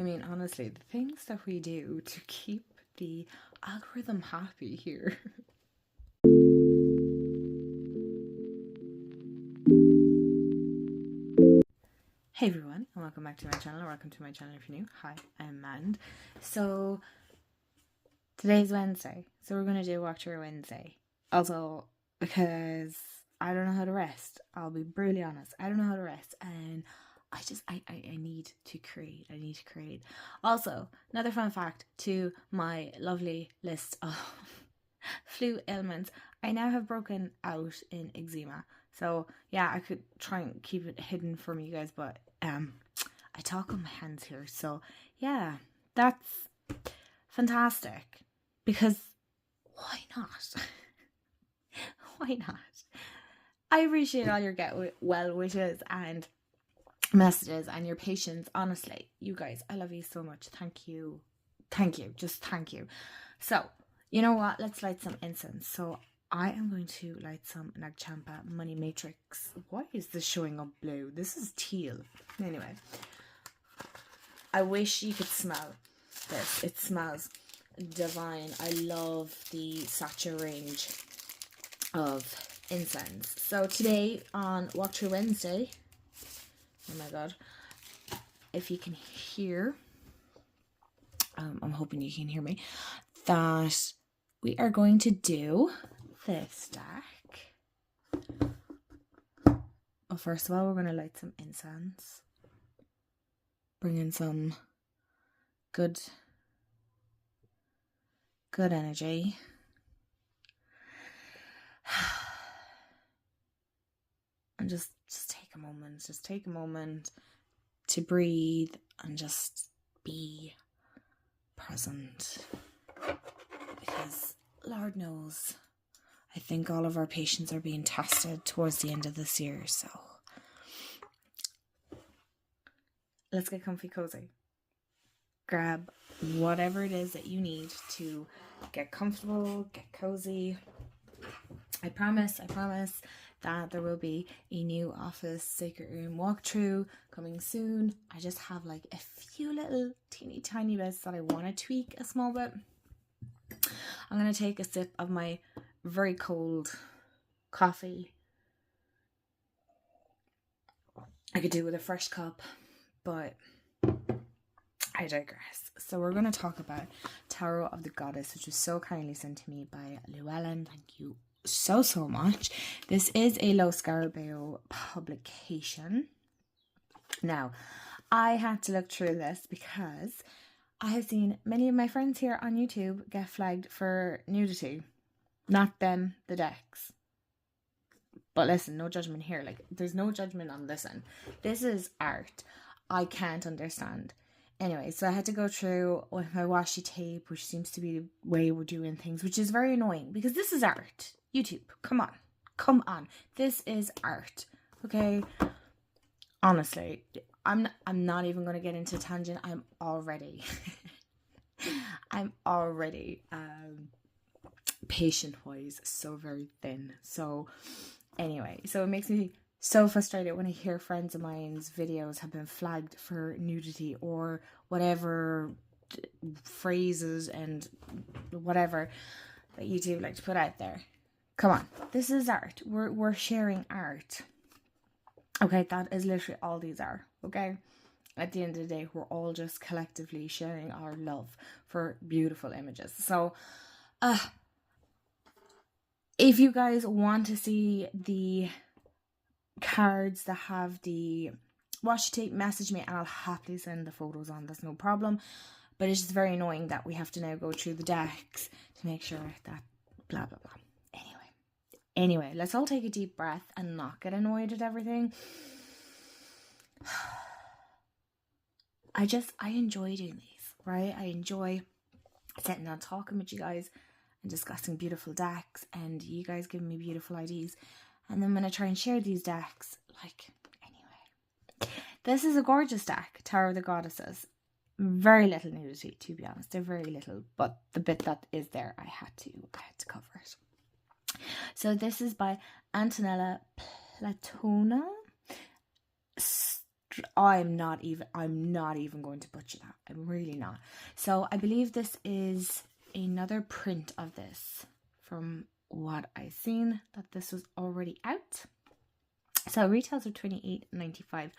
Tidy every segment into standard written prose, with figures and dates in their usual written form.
I mean, honestly, the things that we do to keep the algorithm happy here. Hey everyone, and welcome back to my channel, or welcome to my channel if you're new. Hi, I'm Mand. So, today's Wednesday, so we're going to do Walk Through Wednesday. Also, because I don't know how to rest. I'll be brutally honest. I don't know how to rest, and I need to create. I need to create. Also, another fun fact to my lovely list of flu ailments. I now have broken out in eczema. So yeah, I could try and keep it hidden from you guys, but I talk on my hands here. So yeah, that's fantastic. Because why not? Why not? I appreciate all your get well wishes and messages and your patience. Honestly, you guys, I love you so much. Thank you. Just thank you. So, you know what? Let's light some incense. So I am going to light some Nagchampa Money Matrix. Why is this showing up blue? This is teal. Anyway, I wish you could smell this. It smells divine. I love the Sacha range of incense. So today on Walk Through Wednesday, oh my god, if you can hear, I'm hoping you can hear me, that we are going to do this deck. Well, first of all, we're going to light some incense. Bring in some good energy. And just take a moment. Just take a moment to breathe and just be present. Because Lord knows, I think all of our patients are being tested towards the end of this year, so let's get comfy cozy. Grab whatever it is that you need to get comfortable, get cozy. I promise that there will be a new office sacred room walkthrough coming soon. I just have like a few little teeny tiny bits that I want to tweak a small bit. I'm going to take a sip of my very cold coffee. I could do with a fresh cup, but I digress. So we're going to talk about Tarot of the Goddess, which was so kindly sent to me by Llewellyn. Thank you so much. This is a Lo Scarabeo publication. Now, I had to look through this because I have seen many of my friends here on YouTube get flagged for nudity. Not them, the decks. But listen, no judgment here. Like, there's no judgment on this end. This is art. I can't understand. Anyway, so I had to go through with my washi tape, which seems to be the way we're doing things, which is very annoying because this is art. YouTube, come on. This is art. Okay? Honestly, I'm not even going to get into tangent. I'm already patient-wise so very thin. So anyway, so it makes me so frustrated when I hear friends of mine's videos have been flagged for nudity or whatever phrases and whatever that YouTube like to put out there. Come on, this is art. We're sharing art. Okay, that is literally all these are. Okay, at the end of the day, we're all just collectively sharing our love for beautiful images. So, if you guys want to see the cards that have the washi tape, message me and I'll happily send the photos on. That's no problem. But it's just very annoying that we have to now go through the decks to make sure that blah blah blah. Anyway, let's all take a deep breath and not get annoyed at everything. I enjoy doing these, right? I enjoy sitting down talking with you guys and discussing beautiful decks and you guys giving me beautiful ideas. And then when I try and share these decks, like, anyway. This is a gorgeous deck, Tarot of the Goddesses. Very little nudity, to be honest. They're very little, but the bit that is there, I had to cover it. So this is by Antonella Platona. I'm not even going to butcher that. I'm really not. So I believe this is another print of this from what I've seen, that this was already out. So retails are $28.95.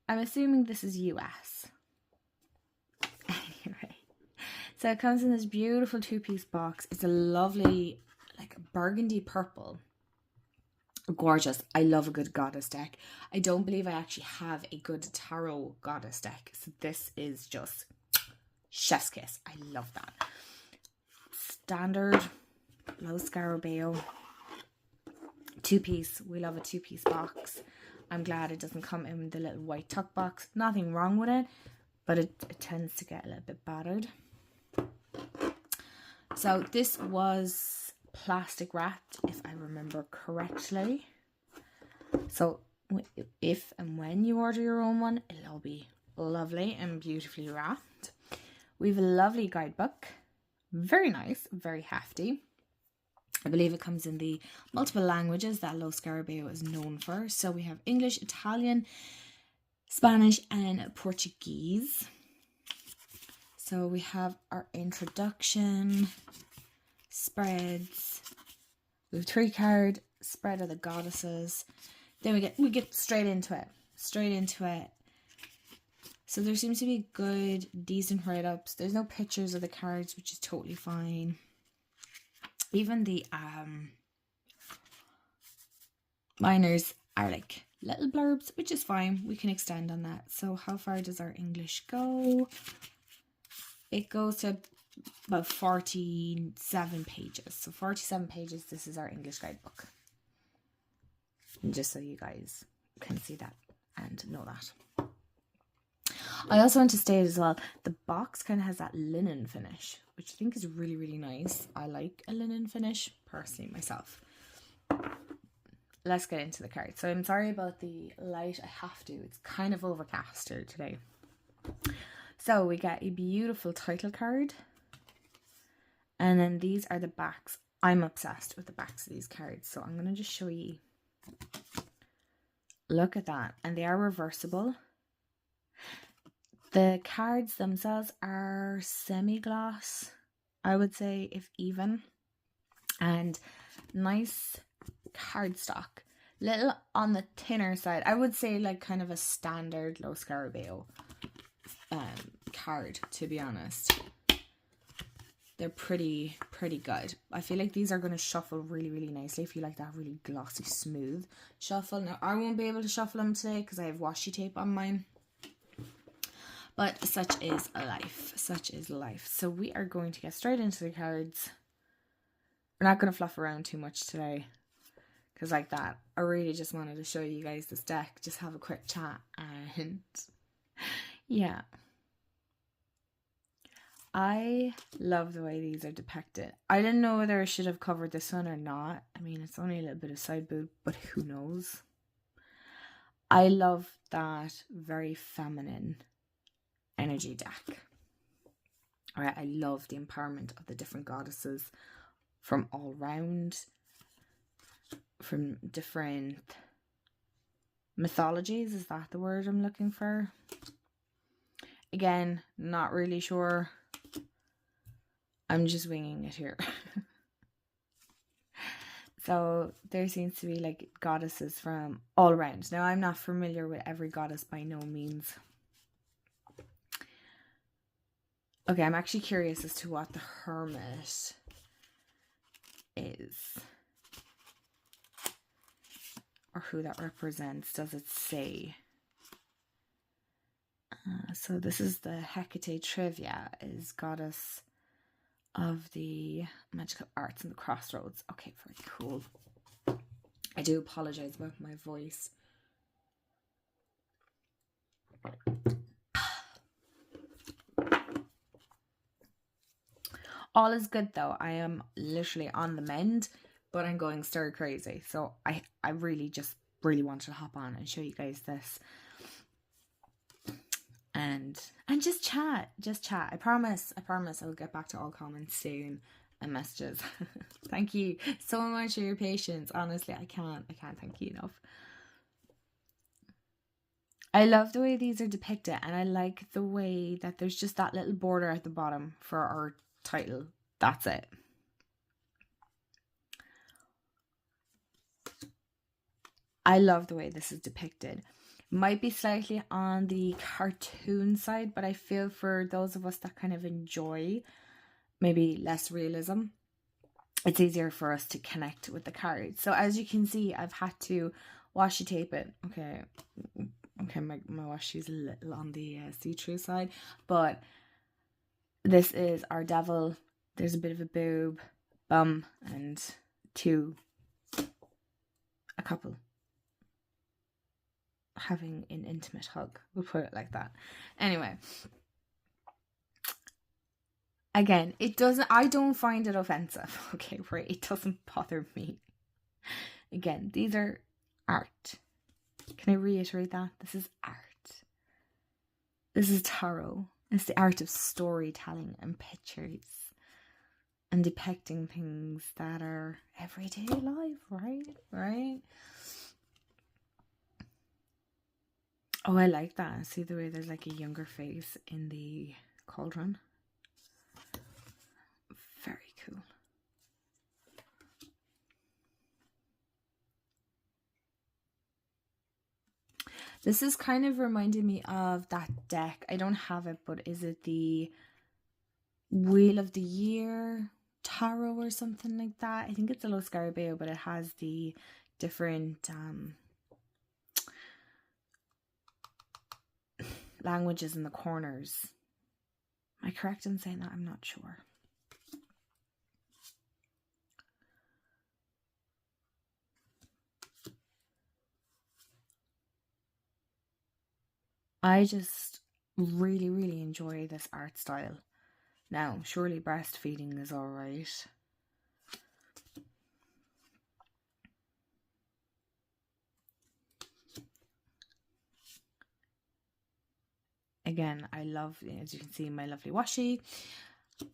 I'm assuming this is US. Anyway, so it comes in this beautiful 2-piece box. It's a lovely, like, burgundy purple. Gorgeous. I love a good goddess deck. I don't believe I actually have a good tarot goddess deck, so this is just chef's kiss. I love that. Standard low scarabeo 2-piece. We love a 2-piece box. I'm glad it doesn't come in the little white tuck box. Nothing wrong with it, but it tends to get a little bit battered. So this was plastic wrapped, if I remember correctly. So if and when you order your own one, it'll all be lovely and beautifully wrapped. We have a lovely guidebook. Very nice, very hefty. I believe it comes in the multiple languages that Lo Scarabeo is known for. So we have English, Italian, Spanish, and Portuguese. So we have our introduction, spreads. We have 3-card spread of the goddesses. Then we get straight into it. So there seems to be good, decent write-ups. There's no pictures of the cards, which is totally fine. Even the minors are like little blurbs, which is fine. We can extend on that. So how far does our English go? It goes to about 47 pages. So 47 pages, this is our English guidebook. And just so you guys can see that and know that. I also want to state as well, the box kind of has that linen finish, which I think is really, really nice. I like a linen finish, personally, myself. Let's get into the cards. So I'm sorry about the light. I have to. It's kind of overcast here today. So we get a beautiful title card. And then these are the backs. I'm obsessed with the backs of these cards. So I'm going to just show you. Look at that. And they are reversible. The cards themselves are semi-gloss, I would say, if even. And nice cardstock. Little on the thinner side. I would say like kind of a standard Lo Scarabeo card, to be honest. They're pretty good. I feel like these are going to shuffle really, really nicely if you like that really glossy, smooth shuffle. Now, I won't be able to shuffle them today because I have washi tape on mine. But such is life. Such is life. So we are going to get straight into the cards. We're not going to fluff around too much today. Because like that, I really just wanted to show you guys this deck. Just have a quick chat. And yeah. I love the way these are depicted. I didn't know whether I should have covered this one or not. I mean, it's only a little bit of side boob, but who knows? I love that very feminine energy deck. Alright, I love the empowerment of the different goddesses from all round, from different mythologies. Is that the word I'm looking for? Again, not really sure. I'm just winging it here. So there seems to be like goddesses from all around. Now, I'm not familiar with every goddess by no means. Okay, I'm actually curious as to what the Hermit is. Or who that represents. Does it say? So this is the Hecate Trivia, is goddess of the magical arts and the crossroads. Okay, very cool. I do apologize about my voice. All is good though. I am literally on the mend, but I'm going stir crazy. So I really wanted to hop on and show you guys this. And just chat. I promise I'll get back to all comments soon and messages. Thank you so much for your patience. Honestly, I can't thank you enough. I love the way these are depicted, and I like the way that there's just that little border at the bottom for our title. That's it. I love the way this is depicted. Might be slightly on the cartoon side, but I feel for those of us that kind of enjoy maybe less realism, it's easier for us to connect with the cards. So as you can see, I've had to washi tape it. Okay, my washi's a little on the see-through side, but this is our devil. There's a bit of a boob, bum, and a couple having an intimate hug. We'll put it like that. Anyway, again, I don't find it offensive. Okay, right? It doesn't bother me. Again, these are art. Can I reiterate that? This is art. This is tarot. It's the art of storytelling and pictures and depicting things that are everyday life, right? Oh, I like that. See the way there's like a younger face in the cauldron? Very cool. This is kind of reminding me of that deck. I don't have it, but is it the Wheel of the Year tarot or something like that? I think it's a Lo Scarabeo, but it has the different languages in the corners. Am I correct in saying that? I'm not sure. I just really, really enjoy this art style. Now, surely breastfeeding is alright. Again, I love, as you can see, my lovely washi.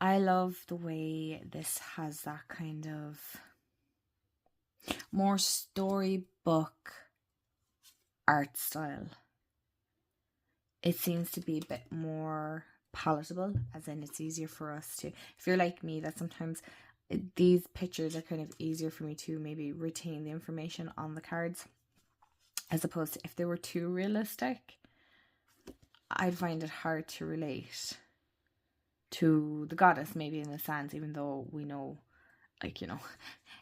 I love the way this has that kind of more storybook art style. It seems to be a bit more palatable, as in it's easier for us to, if you're like me, that sometimes these pictures are kind of easier for me to maybe retain the information on the cards, as opposed to if they were too realistic, I'd find it hard to relate to the goddess, maybe in a sense, even though we know, like, you know,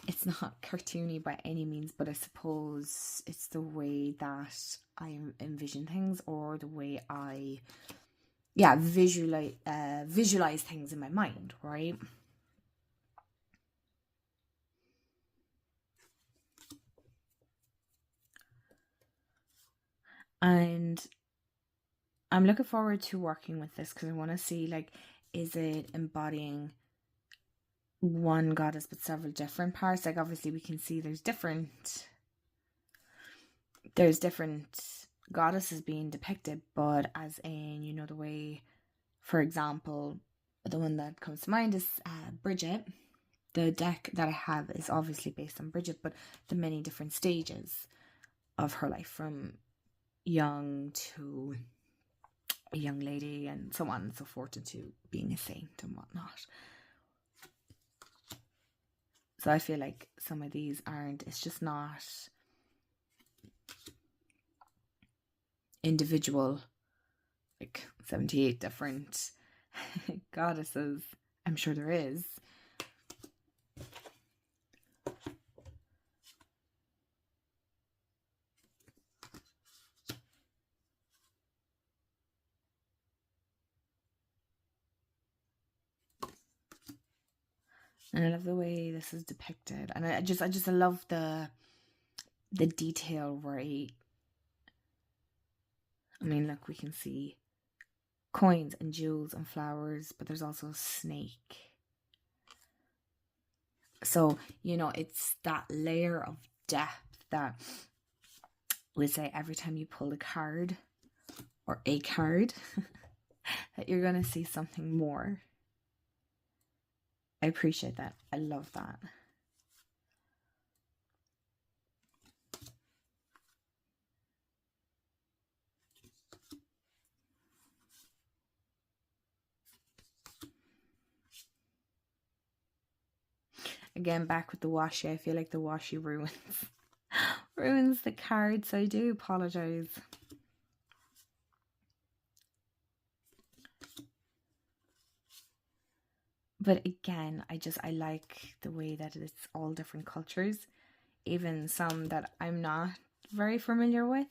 it's not cartoony by any means, but I suppose it's the way that I envision things, or the way I visualize things in my mind, right? And I'm looking forward to working with this, because I want to see, like, is it embodying one goddess but several different parts? Like, obviously we can see there's different goddesses being depicted, but as in, you know, the way, for example, the one that comes to mind is Bridget. The deck that I have is obviously based on Bridget, but the many different stages of her life, from young to a young lady and so on and so forth, into being a saint and whatnot. So I feel like some of these aren't, it's just not individual, like 78 different goddesses. I'm sure there is. And I love the way this is depicted. And I just love the detail, right? I mean, look, we can see coins and jewels and flowers, but there's also a snake. So, you know, it's that layer of depth that we say every time you pull a card, or a card, that you're going to see something more. I appreciate that. I love that. Again, back with the washi. I feel like the washi ruins the card, so I do apologise. But again, I like the way that it's all different cultures, even some that I'm not very familiar with.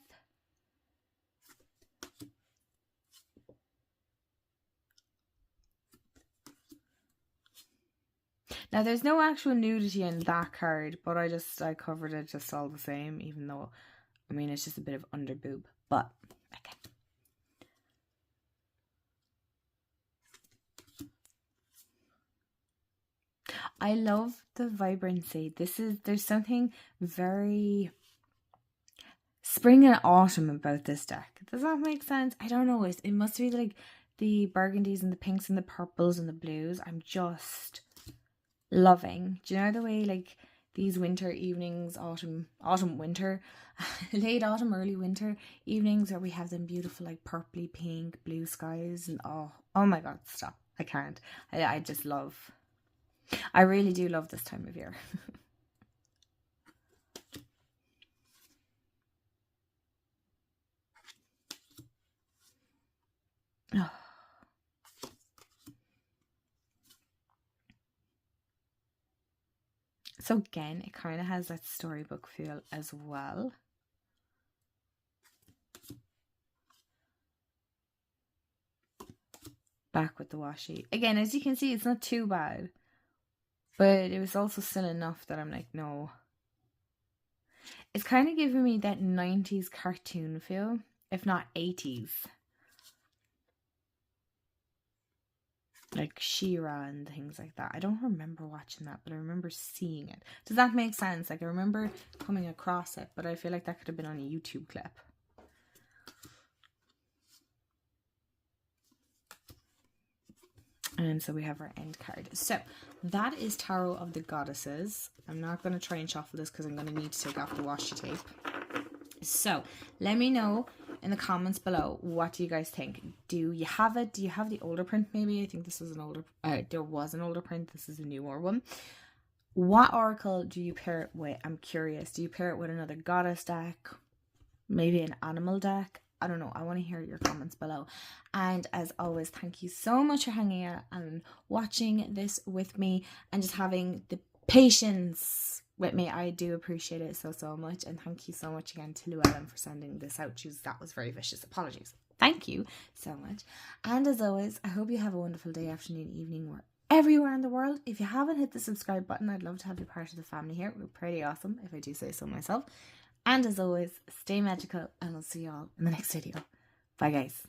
Now, there's no actual nudity in that card, but I covered it just all the same, even though, I mean, it's just a bit of under boob. But, okay. I love the vibrancy. There's something very spring and autumn about this deck. Does that make sense? I don't know. It must be like the burgundies and the pinks and the purples and the blues. I'm just loving. Do you know the way like these winter evenings, winter, late autumn, early winter evenings where we have them beautiful like purpley pink blue skies and oh my god, stop. I can't. I just love. I really do love this time of year. Oh. So again, it kind of has that storybook feel as well. Back with the washi. Again, as you can see, it's not too bad. But it was also still enough that I'm like, no. It's kind of giving me that 90s cartoon feel, if not 80s. Like She-Ra and things like that. I don't remember watching that, but I remember seeing it. Does that make sense? Like, I remember coming across it, but I feel like that could have been on a YouTube clip. And so we have our end card. So that is Tarot of the Goddesses. I'm not going to try and shuffle this because I'm going to need to take off the washi tape. So let me know in the comments below, what do you guys think? Do you have it? Do you have the older print maybe? I think this was an older, there was an older print. This is a newer one. What oracle do you pair it with? I'm curious. Do you pair it with another goddess deck? Maybe an animal deck? I don't know. I want to hear your comments below. And as always, thank you so much for hanging out and watching this with me and just having the patience with me. I do appreciate it so much. And thank you so much again to Llewellyn for sending this out. That was very vicious. Apologies. Thank you so much. And as always, I hope you have a wonderful day, afternoon, evening, everywhere in the world. If you haven't hit the subscribe button, I'd love to have you part of the family here. We're pretty awesome, if I do say so myself. And as always, stay magical, and I'll see you all in the next video. Bye, guys.